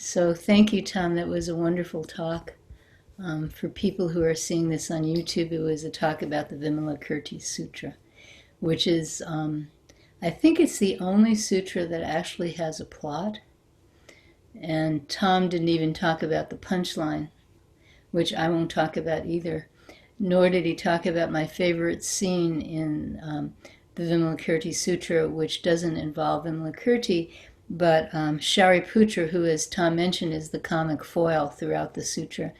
So thank you, Tom. That was a wonderful talk. For people who are seeing this on YouTube, it was a talk about the Vimilakarti Sutra, which is, I think it's the only sutra that actually has a plot. And Tom didn't even talk about the punchline, which I won't talk about either. Nor did he talk about my favorite scene in the Vimilakarti Sutra, which doesn't involve Vimilakarti, but Shariputra, who, as Tom mentioned, is the comic foil throughout the sutra.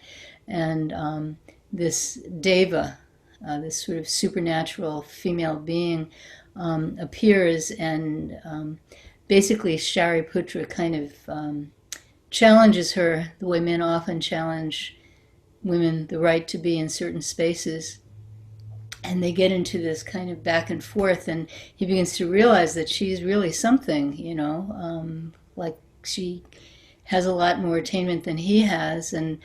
And this deva, this sort of supernatural female being, appears, and basically Shariputra kind of challenges her the way men often challenge women the right to be in certain spaces. And they get into this kind of back and forth, and he begins to realize that she's really something, like she has a lot more attainment than he has. And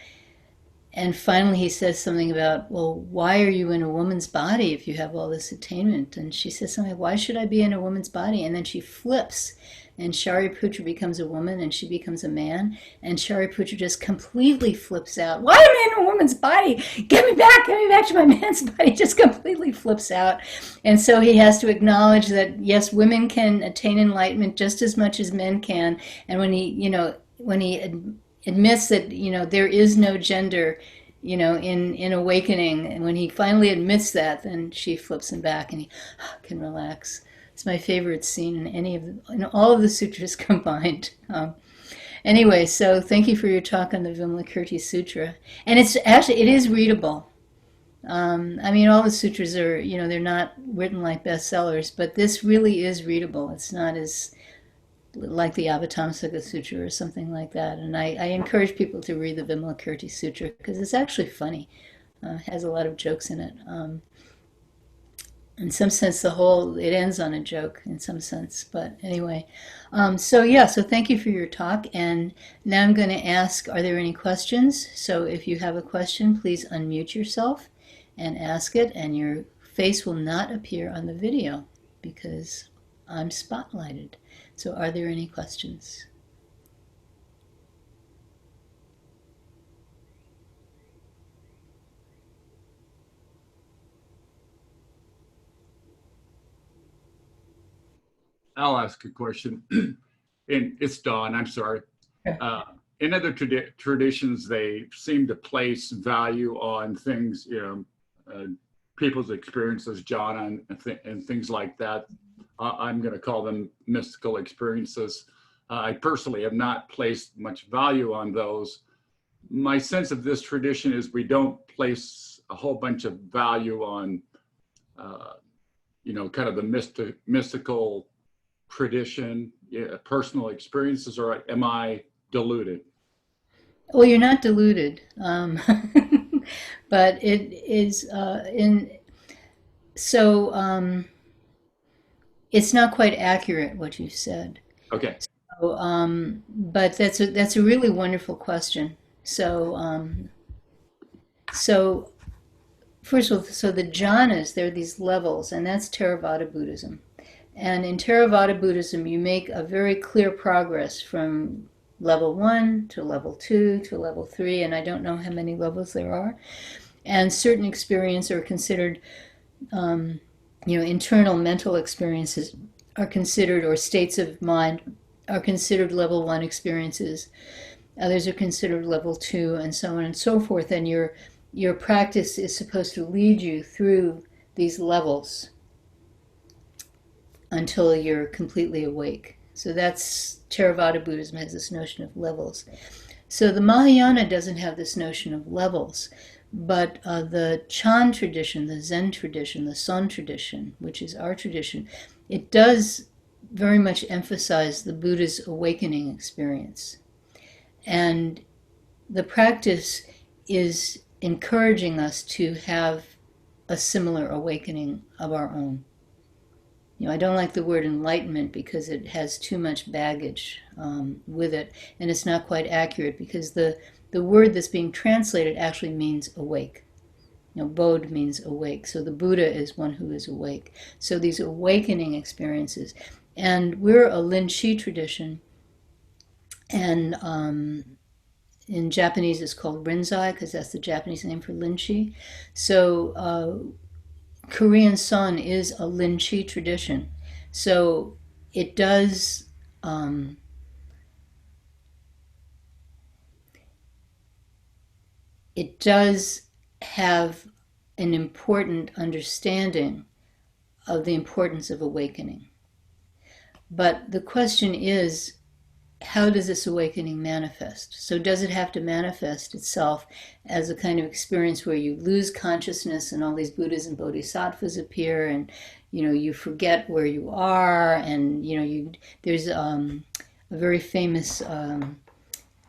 finally he says something about, well, why are you in a woman's body if you have all this attainment? And she says something like, why should I be in a woman's body? And then she flips, and Shariputra becomes a woman, and she becomes a man, and Shariputra just completely flips out. Why am I in a woman's body? Get me back to my man's body. Just completely flips out. And so he has to acknowledge that, yes, women can attain enlightenment just as much as men can. And when he admits that, there is no gender, in awakening, and when he finally admits that, then she flips him back, and he can relax. It's my favorite scene in all of the sutras combined. Anyway, so thank you for your talk on the Vimalakarti Sutra, and it is readable. All the sutras are, they're not written like bestsellers, but this really is readable. It's not as like the Avatamsaka Sutra or something like that. And I encourage people to read the Vimalakarti Sutra because it's actually funny. It has a lot of jokes in it. In some sense, it ends on a joke in some sense. But anyway, so thank you for your talk. And now I'm going to ask, are there any questions? So if you have a question, please unmute yourself and ask it. And your face will not appear on the video because I'm spotlighted. So are there any questions? I'll ask a question. And it's Don, I'm sorry. In other traditions, they seem to place value on things, people's experiences, jhana, and things like that. I'm going to call them mystical experiences. I personally have not placed much value on those. My sense of this tradition is we don't place a whole bunch of value on, kind of the mystical tradition, personal experiences, or am I deluded? Well, you're not deluded, but it is it's not quite accurate what you said. Okay. But that's a really wonderful question. So first of all, so the jhanas, there are these levels, and that's Theravada Buddhism. And in Theravada Buddhism, you make a very clear progress from level 1 to level 2 to level 3, and I don't know how many levels there are. And certain experiences are considered, internal mental experiences are considered, or states of mind are considered level 1 experiences. Others are considered level 2, and so on and so forth. And your practice is supposed to lead you through these levels until you're completely awake. So that's Theravada Buddhism has this notion of levels. So the Mahayana doesn't have this notion of levels, but the Chan tradition, the Zen tradition, the Son tradition, which is our tradition, it does very much emphasize the Buddha's awakening experience. And the practice is encouraging us to have a similar awakening of our own. I don't like the word enlightenment because it has too much baggage with it, and it's not quite accurate because the word that's being translated actually means awake. Bodh means awake, so the Buddha is one who is awake. So these awakening experiences, and we're a Lin Chi tradition, And in Japanese it's called rinzai, because that's the Japanese name for linchi. So Korean Son is a linchi tradition. So it does it does have an important understanding of the importance of awakening. But the question is, how does this awakening manifest? So does it have to manifest itself as a kind of experience where you lose consciousness and all these Buddhas and Bodhisattvas appear, and you forget where you are, and there's a very famous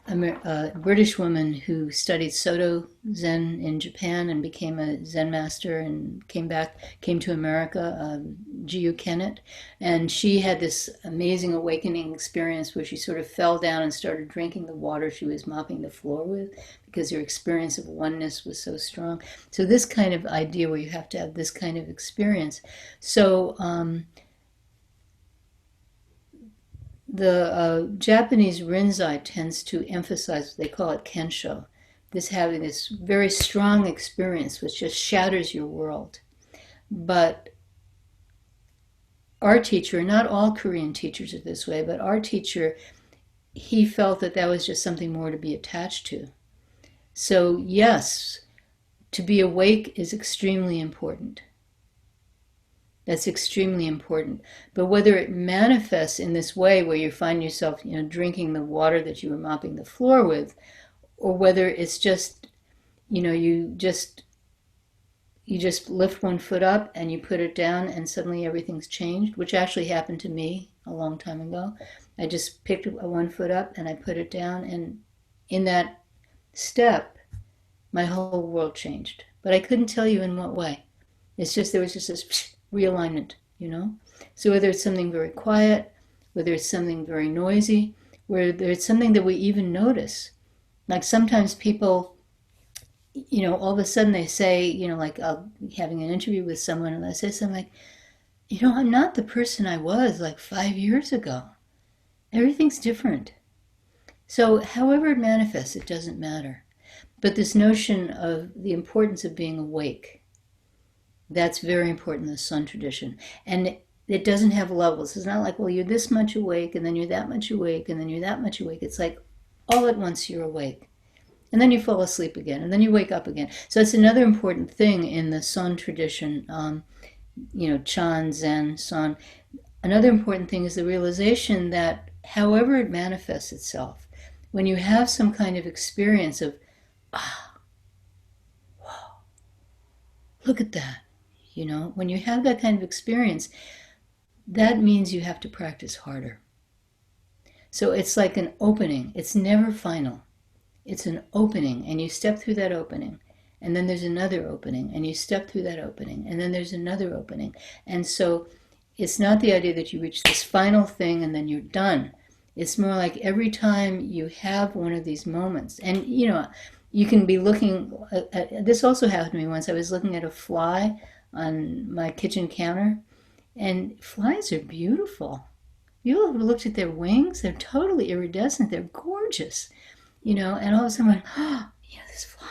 a British woman who studied Soto Zen in Japan and became a Zen master and came to America, Jiyu Kennett, and she had this amazing awakening experience where she sort of fell down and started drinking the water she was mopping the floor with, because her experience of oneness was so strong. So this kind of idea where you have to have this kind of experience. So the Japanese rinzai tends to emphasize, they call it kensho, this having this very strong experience which just shatters your world. But our teacher, not all Korean teachers are this way, but our teacher, he felt that was just something more to be attached to. So yes, to be awake is extremely important. That's extremely important. But whether it manifests in this way where you find yourself, drinking the water that you were mopping the floor with, or whether it's just, you just lift one foot up and you put it down and suddenly everything's changed, which actually happened to me a long time ago. I just picked one foot up and I put it down, and in that step, my whole world changed. But I couldn't tell you in what way. It's just, there was just this realignment, So whether it's something very quiet, whether it's something very noisy, whether it's something that we even notice. Like sometimes people, all of a sudden they say, like I'll be having an interview with someone and I say something like, I'm not the person I was like 5 years ago. Everything's different. So however it manifests, it doesn't matter. But this notion of the importance of being awake, that's very important in the Sun tradition. And it doesn't have levels. It's not like, well, you're this much awake, and then you're that much awake, and then you're that much awake. It's like all at once you're awake. And then you fall asleep again, and then you wake up again. So it's another important thing in the Sun tradition, Chan, Zen, Sun. Another important thing is the realization that however it manifests itself, when you have some kind of experience of, whoa, look at that. When you have that kind of experience, that means you have to practice harder. So it's like an opening. It's never final. It's an opening, and you step through that opening, and then there's another opening, and you step through that opening, and then there's another opening. And so it's not the idea that you reach this final thing and then you're done. It's more like every time you have one of these moments, and you can be looking at, this also happened to me once. I was looking at a fly on my kitchen counter, and flies are beautiful. You ever looked at their wings? They're totally iridescent. They're gorgeous, and all of a sudden I went, this fly,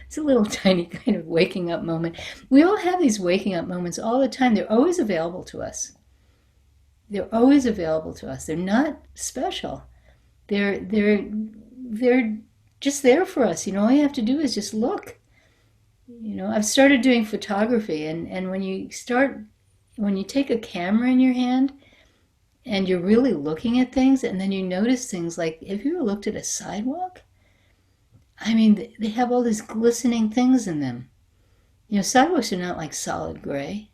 it's a little tiny kind of waking up moment. We all have these waking up moments all the time. They're always available to us. They're always available to us. They're not special. They're just there for us. All you have to do is just look. I've started doing photography, and when you take a camera in your hand and you're really looking at things, and then you notice things like, have you ever looked at a sidewalk? I mean, they have all these glistening things in them. Sidewalks are not like solid gray.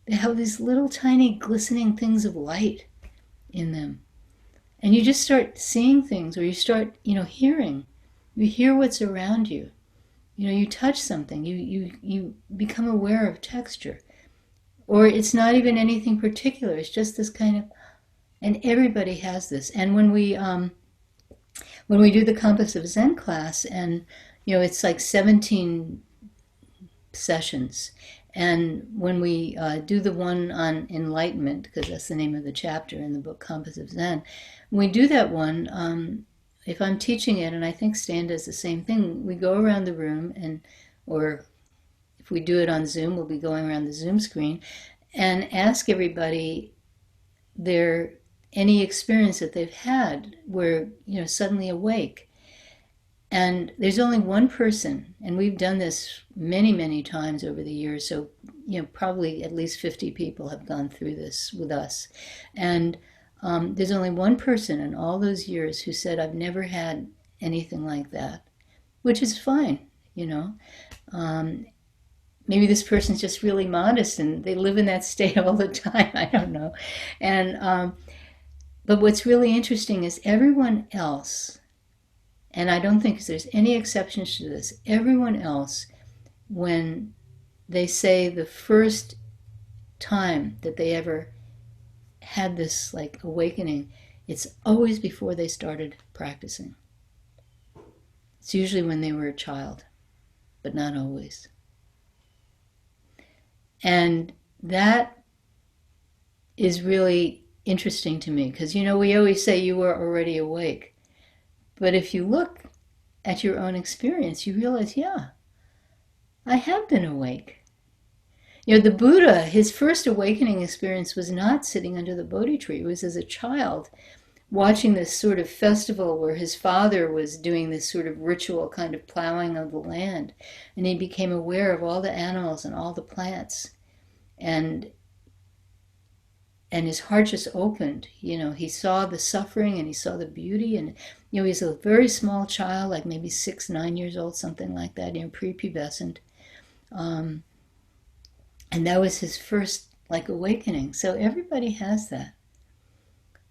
They have these little tiny glistening things of light in them. And you just start seeing things, or you start, hearing. You hear what's around you. You touch something, you become aware of texture. Or it's not even anything particular, it's just this kind of, and everybody has this. And when we do the Compass of Zen class, and it's like 17 sessions, And when we do the one on enlightenment, because that's the name of the chapter in the book Compass of Zen, when we do that one, if I'm teaching it, and I think Stan does the same thing, we go around the room, and or if we do it on Zoom, we'll be going around the Zoom screen and ask everybody their any experience that they've had where suddenly awake. And there's only one person, and we've done this many, many times over the years, so probably at least 50 people have gone through this with us. And there's only one person in all those years who said, I've never had anything like that, which is fine, maybe this person's just really modest and they live in that state all the time. I don't know. And but what's really interesting is everyone else, and I don't think there's any exceptions to this, everyone else, when they say the first time that they ever had this like awakening, it's always before they started practicing. It's usually when they were a child, but not always. And that is really interesting to me because, we always say you were already awake. But if you look at your own experience, you realize, yeah, I have been awake. The Buddha, his first awakening experience was not sitting under the Bodhi tree. It was as a child watching this sort of festival where his father was doing this sort of ritual kind of plowing of the land. And he became aware of all the animals and all the plants. And his heart just opened. He saw the suffering and he saw the beauty. And, he was a very small child, like maybe 6, 9 years old, something like that, prepubescent. And that was his first like awakening. So everybody has that.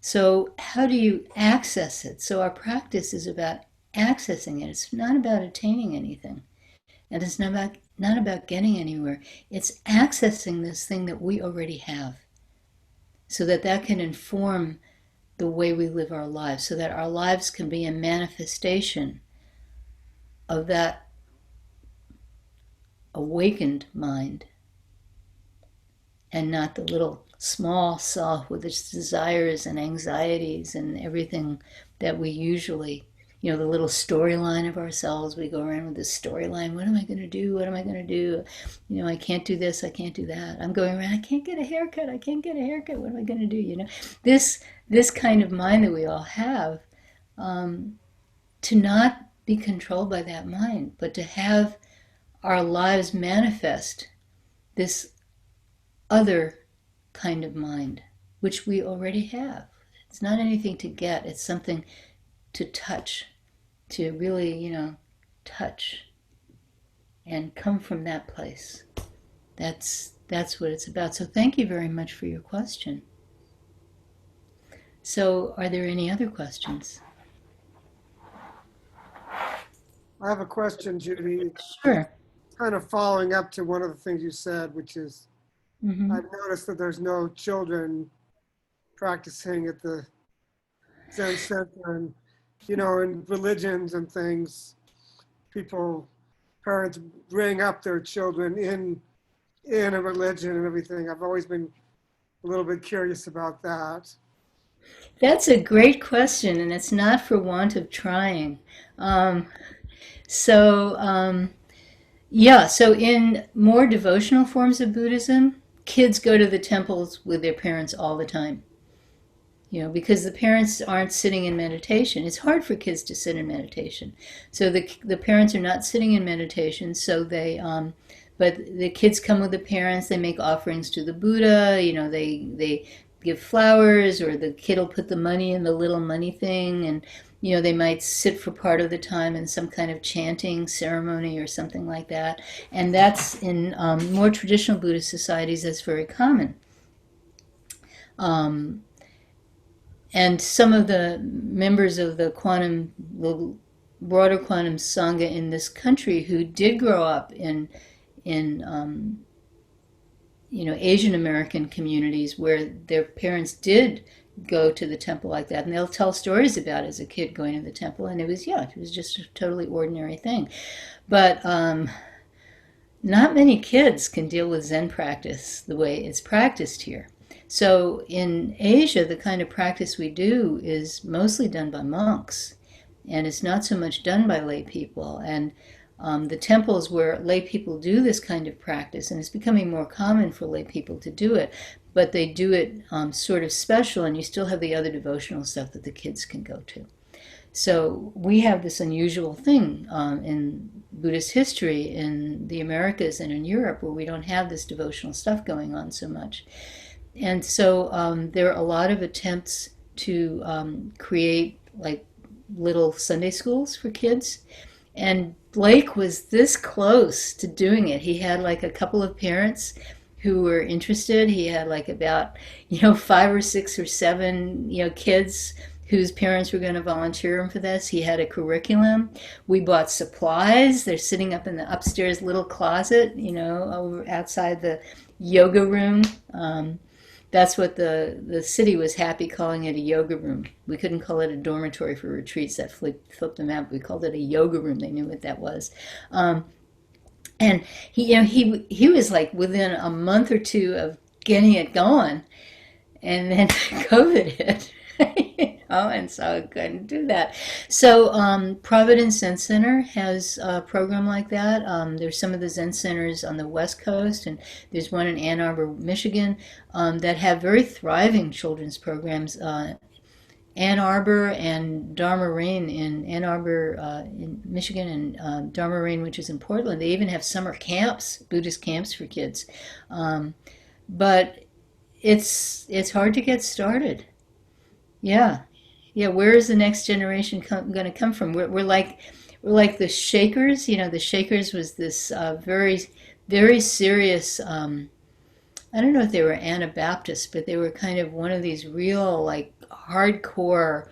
So how do you access it? So our practice is about accessing it. It's not about attaining anything. And it's not about getting anywhere. It's accessing this thing that we already have. So that can inform the way we live our lives. So that our lives can be a manifestation of that awakened mind. And not the little small self with its desires and anxieties and everything that we usually, the little storyline of ourselves. We go around with this storyline. What am I going to do? What am I going to do? I can't do this. I can't do that. I'm going around. I can't get a haircut. I can't get a haircut. What am I going to do? This kind of mind that we all have, to not be controlled by that mind, but to have our lives manifest this other kind of mind, which we already have. It's not anything to get, it's something to touch, to really, touch and come from that place. That's what it's about. So thank you very much for your question. So are there any other questions? I have a question, Judy. Sure. Kind of following up to one of the things you said, which is, I've noticed that there's no children practicing at the Zen Center, and in religions and things, parents bring up their children in a religion and everything. I've always been a little bit curious about that. That's a great question, and it's not for want of trying. So in more devotional forms of Buddhism, kids go to the temples with their parents all the time. Because the parents aren't sitting in meditation. It's hard for kids to sit in meditation. So the parents are not sitting in meditation, so but the kids come with the parents, they make offerings to the Buddha, they give flowers, or the kid will put the money in the little money thing, and they might sit for part of the time in some kind of chanting ceremony or something like that. And that's in more traditional Buddhist societies, that's very common. And some of the members of the broader quantum sangha in this country who did grow up in Asian American communities where their parents did go to the temple like that, and they'll tell stories about as a kid going to the temple, and it was just a totally ordinary thing. But not many kids can deal with Zen practice the way it's practiced here. So in Asia, the kind of practice we do is mostly done by monks, and it's not so much done by lay people. And the temples where lay people do this kind of practice, and it's becoming more common for lay people to do it, but they do it sort of special, and you still have the other devotional stuff that the kids can go to. So we have this unusual thing in Buddhist history in the Americas and in Europe where we don't have this devotional stuff going on so much. And so there are a lot of attempts to create like little Sunday schools for kids. And Blake was this close to doing it. He had like a couple of parents who were interested. He had like about, 5 or 6 or 7, kids whose parents were going to volunteer him for this. He had a curriculum. We bought supplies. They're sitting up in the upstairs little closet, over outside the yoga room. That's what the city was happy calling it, a yoga room. We couldn't call it a dormitory for retreats. That flipped them out. We called it a yoga room. They knew what that was. And he was like within a month or two of getting it going, and then COVID hit. And so I couldn't do that. So Providence Zen Center has a program like that. There's some of the Zen centers on the West Coast, and there's one in Ann Arbor, Michigan, that have very thriving children's programs. Ann Arbor and Darmarine in Ann Arbor, in Michigan, and Darmarine, which is in Portland. They even have summer camps, Buddhist camps for kids. But it's hard to get started. Yeah. Yeah, where is the next generation going to come from? We're like the Shakers. The Shakers was this very, very serious. I don't know if they were Anabaptists, but they were kind of one of these real like hardcore,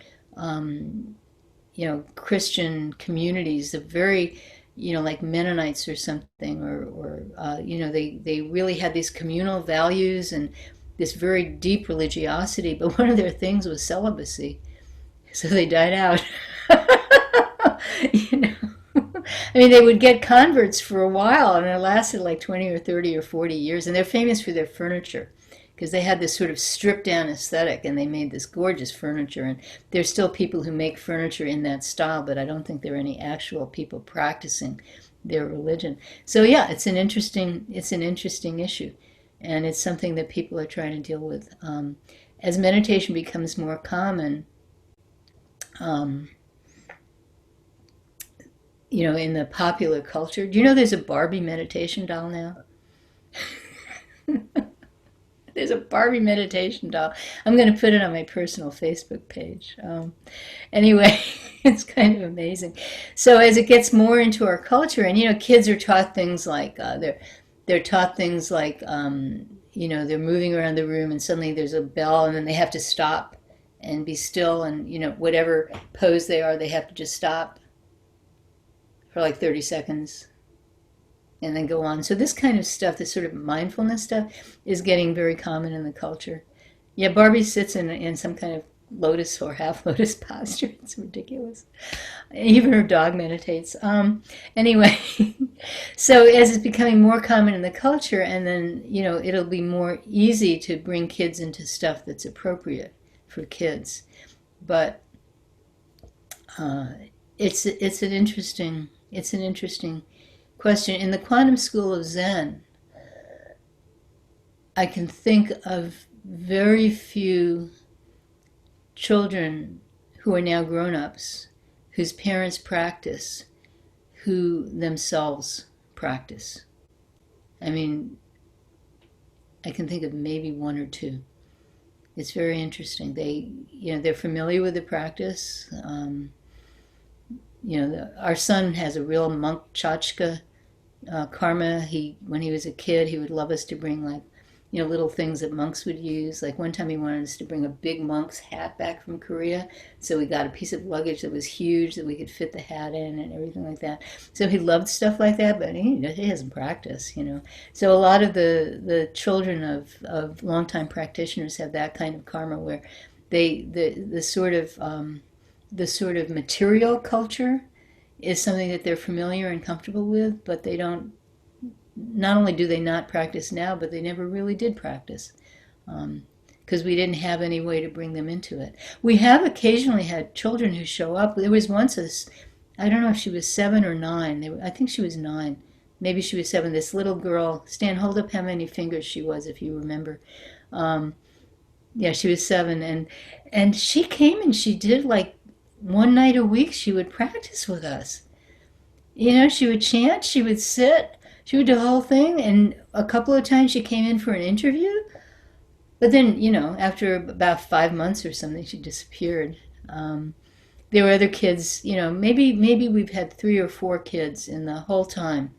Christian communities. The very, like Mennonites or something, or they really had these communal values and this very deep religiosity. But one of their things was celibacy. So they died out. I mean, they would get converts for a while, and it lasted like 20 or 30 or 40 years. And they're famous for their furniture because they had this sort of stripped down aesthetic, and they made this gorgeous furniture. And there's still people who make furniture in that style, but I don't think there are any actual people practicing their religion. So yeah, it's an interesting issue, and it's something that people are trying to deal with. As meditation becomes more common, in the popular culture. Do you know there's a Barbie meditation doll now? There's a Barbie meditation doll. I'm going to put it on my personal Facebook page. Anyway, it's kind of amazing. So as it gets more into our culture, and kids are taught things like they're taught things like they're moving around the room, and suddenly there's a bell, and then they have to stop and be still, and whatever pose they are, they have to just stop for like 30 seconds and then go on. So this kind of stuff, this sort of mindfulness stuff, is getting very common in the culture. Yeah, Barbie sits in some kind of lotus or half lotus posture. It's ridiculous. Even her dog meditates. Anyway, so as it's becoming more common in the culture, and then it'll be more easy to bring kids into stuff that's appropriate for kids. But it's an interesting question. In the Quantum School of Zen, I can think of very few children who are now grown-ups whose parents practice, who themselves practice. I mean, I can think of maybe one or two. It's very interesting. They're familiar with the practice. Our son has a real monk tchotchke karma. When he was a kid, he would love us to bring little things that monks would use. Like one time he wanted us to bring a big monk's hat back from Korea. So we got a piece of luggage that was huge that we could fit the hat in and everything like that. So he loved stuff like that, but he hasn't practiced, So a lot of the children of longtime practitioners have that kind of karma where the sort of material culture is something that they're familiar and comfortable with, but they don't not only do they not practice now, but they never really did practice. Because we didn't have any way to bring them into it. We have occasionally had children who show up. There was once I don't know if she was 7 or 9. I think she was 9. Maybe she was 7. This little girl, Stan, hold up how many fingers she was, if you remember. Yeah, she was 7, and she came and she did like one night a week. She would practice with us. She would chant, she would sit, she would do the whole thing, and a couple of times she came in for an interview. But then, after about 5 months or something, she disappeared. There were other kids, maybe we've had 3 or 4 kids in the whole time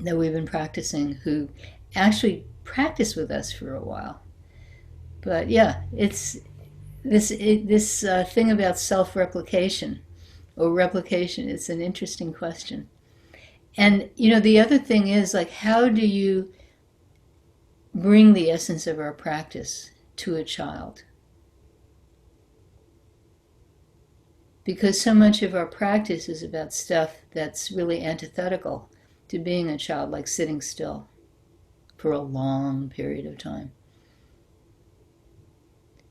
that we've been practicing who actually practiced with us for a while. But yeah, it's this thing about self-replication or replication. It's an interesting question. And, the other thing is, like, how do you bring the essence of our practice to a child? Because so much of our practice is about stuff that's really antithetical to being a child, like sitting still for a long period of time.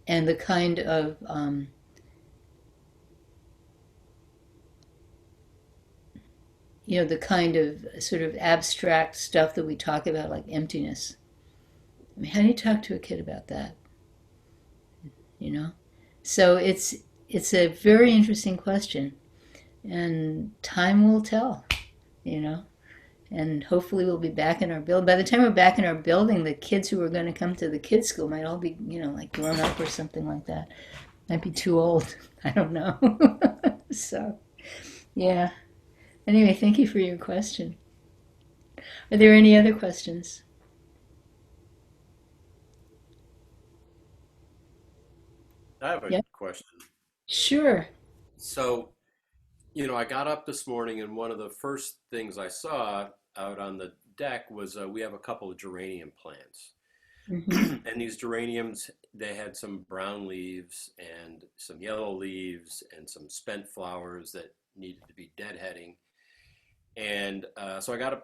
And the kind of the kind of sort of abstract stuff that we talk about, like emptiness. I mean, how do you talk to a kid about that? So it's a very interesting question, and time will tell. And hopefully we'll be back in our building. By the time we're back in our building, the kids who are going to come to the kids' school might all be, like grown up or something like that. Might be too old. I don't know. So, yeah. Anyway, thank you for your question. Are there any other questions? I have a Yeah, question. sure. So, I got up this morning and one of the first things I saw out on the deck was we have a couple of geranium plants. Hmm. And these geraniums, they had some brown leaves and some yellow leaves and some spent flowers that needed to be deadheading. And so I got a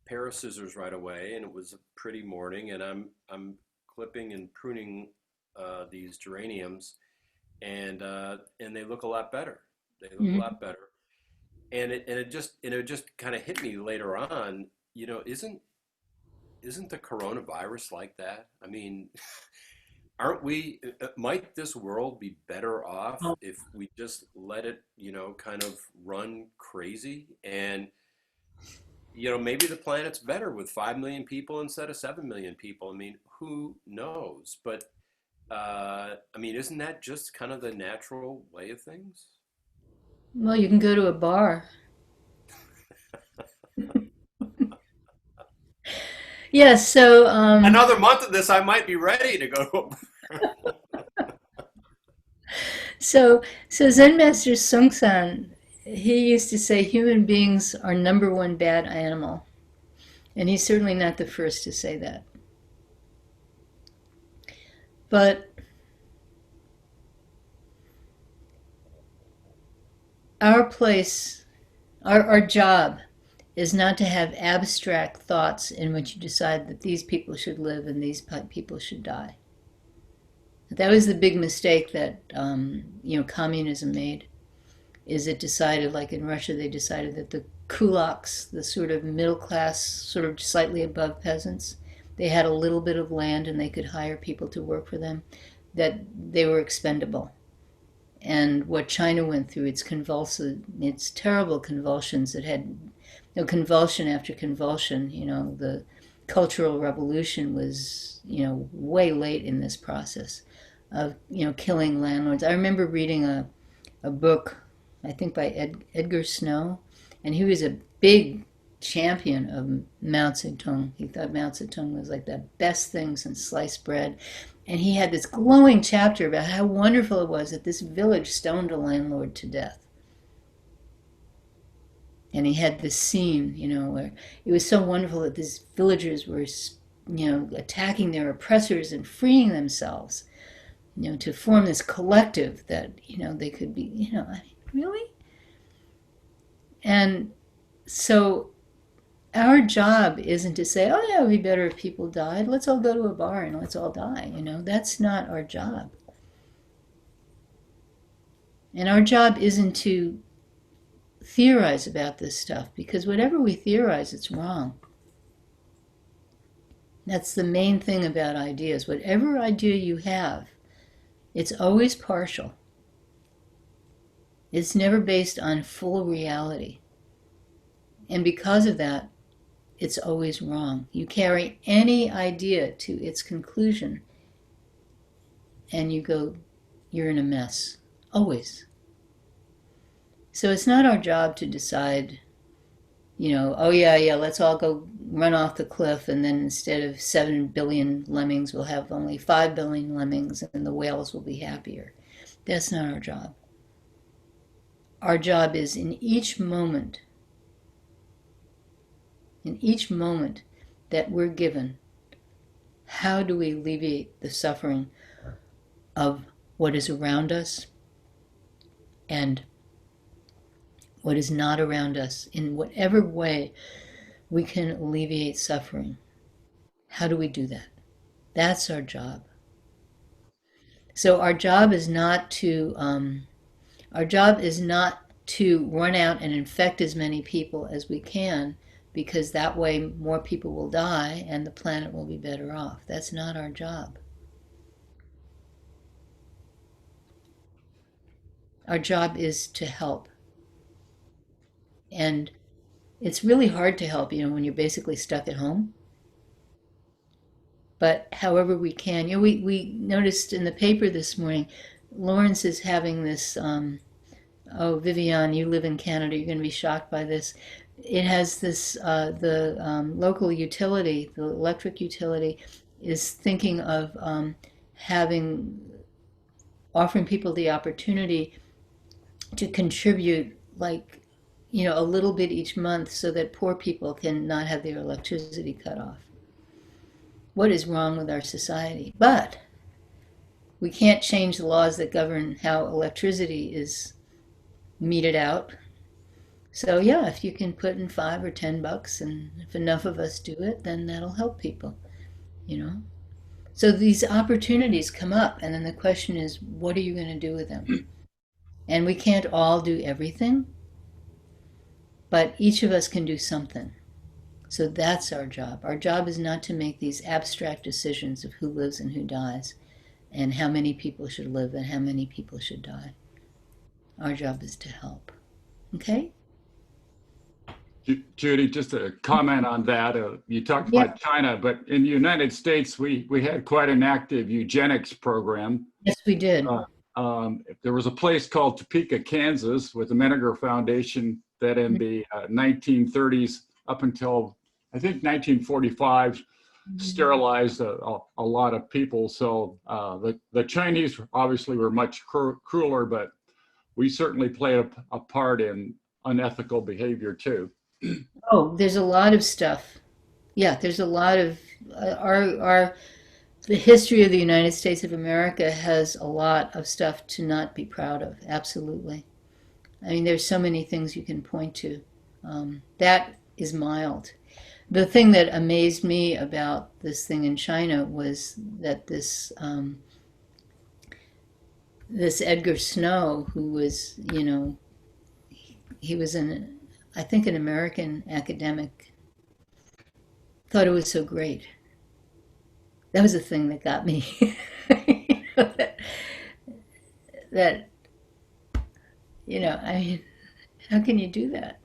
pair of scissors right away, and it was a pretty morning, and I'm clipping and pruning these geraniums, and they look a lot better. They look a Hmm. lot better. And it just kind of hit me later on, isn't the coronavirus like that? I mean, aren't we, might this world be better off if we just let it, kind of run crazy? And, maybe the planet's better with 5 million people instead of 7 million people. I mean, who knows? But, I mean, isn't that just kind of the natural way of things? Well, you can go to a bar. Yeah, so Another month of this, I might be ready to go. so Zen Master Sungsan, he used to say human beings are number one bad animal, and he's certainly not the first to say that. But our place, our job, is not to have abstract thoughts in which you decide that these people should live and these people should die. That was the big mistake that communism made. Is it decided, like in Russia, they decided that the kulaks, the sort of middle class, sort of slightly above peasants, they had a little bit of land and they could hire people to work for them, that they were expendable. And what China went through, its terrible convulsions, it had convulsion after convulsion. The Cultural Revolution was, way late in this process of, killing landlords. I remember reading a book, I think by Edgar Snow, and he was a big champion of Mao Zedong. He thought Mao Zedong was like the best thing since sliced bread. And he had this glowing chapter about how wonderful it was that this village stoned a landlord to death. And he had this scene, where it was so wonderful that these villagers were, attacking their oppressors and freeing themselves, to form this collective that, they could be, really? And so our job isn't to say, oh yeah, it would be better if people died. Let's all go to a bar and let's all die. That's not our job. And our job isn't to theorize about this stuff, because whatever we theorize, it's wrong. That's the main thing about ideas. Whatever idea you have, it's always partial. It's never based on full reality. And because of that, it's always wrong. You carry any idea to its conclusion and you're in a mess. Always. So it's not our job to decide, oh yeah, let's all go run off the cliff, and then instead of 7 billion lemmings, we'll have only 5 billion lemmings and the whales will be happier. That's not our job. Our job is in each moment that we're given, how do we alleviate the suffering of what is around us and what is not around us, in whatever way we can alleviate suffering. How do we do that? That's our job. So our job is not to run out and infect as many people as we can, because that way more people will die and the planet will be better off. That's not our job. Our job is to help. And it's really hard to help, when you're basically stuck at home. But however we can, we noticed in the paper this morning, Lawrence is having this, Vivian, you live in Canada, you're going to be shocked by this. It has this, the local utility, the electric utility, is thinking of offering people the opportunity to contribute, like, a little bit each month, so that poor people can not have their electricity cut off. What is wrong with our society? But we can't change the laws that govern how electricity is meted out. So yeah, if you can put in $5 or $10, and if enough of us do it, then that'll help people, So these opportunities come up, and then the question is, what are you going to do with them? And we can't all do everything, but each of us can do something. So that's our job. Our job is not to make these abstract decisions of who lives and who dies, and how many people should live and how many people should die. Our job is to help. Okay? Judy, just a comment on that. You talked about China, but in the United States, we had quite an active eugenics program. Yes, we did. There was a place called Topeka, Kansas, with the Menninger Foundation that in the 1930s up until, I think, 1945, sterilized a lot of people. So the Chinese obviously were much crueler, but we certainly played a part in unethical behavior too. Oh, there's a lot of stuff. Yeah, there's a lot of the history of the United States of America has a lot of stuff to not be proud of. Absolutely. I mean, there's so many things you can point to. That is mild. The thing that amazed me about this thing in China was that this Edgar Snow, who was, he was I think an American academic, thought it was so great. That was the thing that got me. that I mean, how can you do that?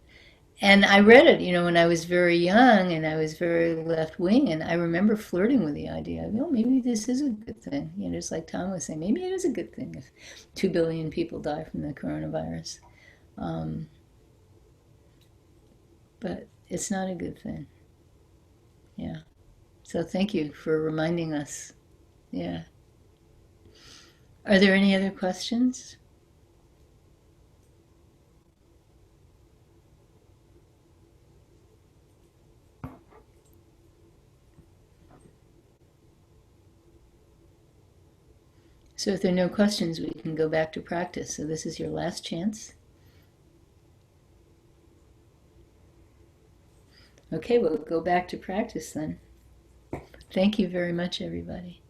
And I read it, when I was very young and I was very left wing, and I remember flirting with the idea of, maybe this is a good thing. Just like Tom was saying, maybe it is a good thing if 2 billion people die from the coronavirus. But it's not a good thing. Yeah. So thank you for reminding us. Yeah. Are there any other questions? So if there are no questions, we can go back to practice. So this is your last chance. Okay, we'll go back to practice then. Thank you very much, everybody.